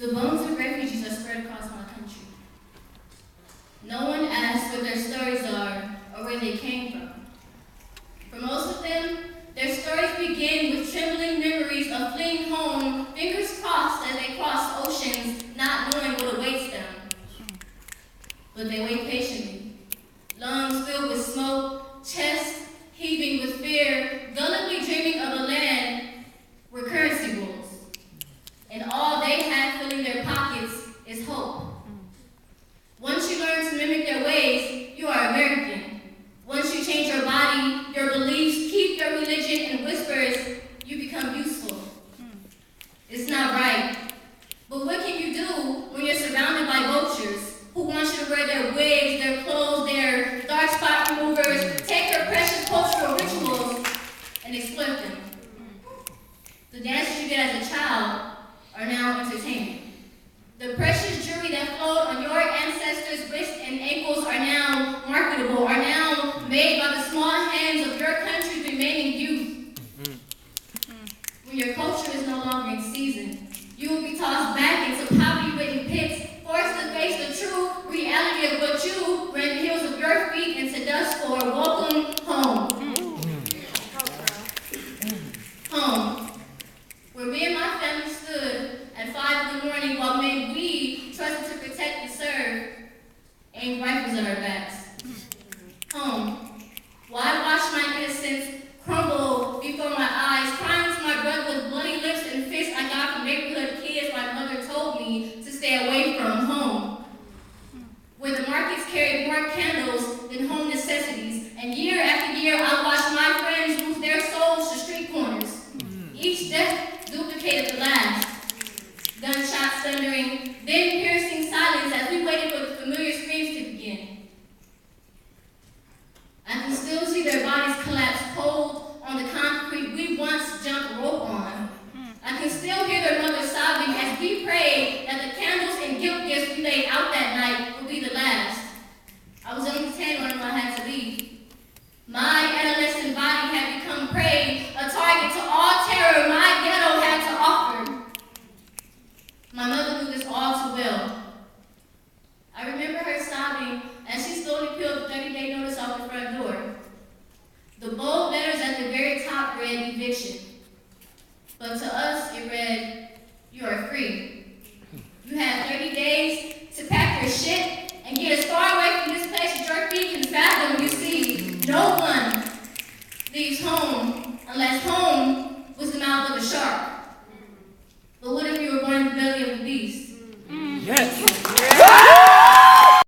The bones of refugees are spread across my country. No one asks what their stories are or where they came from. For most of them, their stories begin with trembling memories of fleeing home, fingers crossed as they cross oceans, not knowing what awaits them. But they wait patiently, lungs filled with smoke, chests heaving with fear, gullibly dreaming of a land where currency rules. And all they have filling their pockets is hope. Once you learn to mimic their ways, you are American. Once you change your body, your beliefs, keep your religion and whispers, you become useful. It's not right. But what can you do when you're surrounded by vultures who want you to wear their wigs, their clothes, their dark spot removers, take their precious cultural rituals, and exploit them? The dances you did as a child are now entertainment. The precious jewelry that flowed on your ancestors' wrists and ankles are now marketable, are now made by the small hands of your country's remaining youth. When your culture is no longer in season, you will be tossed back into poverty-ridden pits, forced to face the true reality of what you ran the heels of your feet into dust for. Welcome home. Home, where me and my family stood at 5 in the morning while men we trusted to protect and serve, aimed rifles at our backs. Home, while I watched my innocence crumble before my eyes, crying to my brother with bloody lips and fists I got from neighborhood kids my mother told me to stay away from. Home, where the markets carried more candles than home necessities, and year after year I watched my friends lose their souls to street corners. Each death duplicated the last. Gunshots thundering, then piercing silence as we waited for the familiar screams to begin. I can still see their bodies collapse cold on the concrete we once jumped rope on. I can still hear their mothers sobbing as we prayed that the candles and guilt gifts we laid out that night would be the last. I was only 10 when I had to leave. My adolescent body had become prey, a target to all terror my ghetto had to offer. My mother knew this all too well. I remember her sobbing as she slowly peeled the 30-day notice off the front door. The bold letters at the very top read eviction. But to us, it read, you are free. You have 30 days to pack your shit and get as far away from this place as your feet can fathom. You see, no one leaves home unless home was the mouth of a shark. But what if you were born in the belly of the beast? Yes.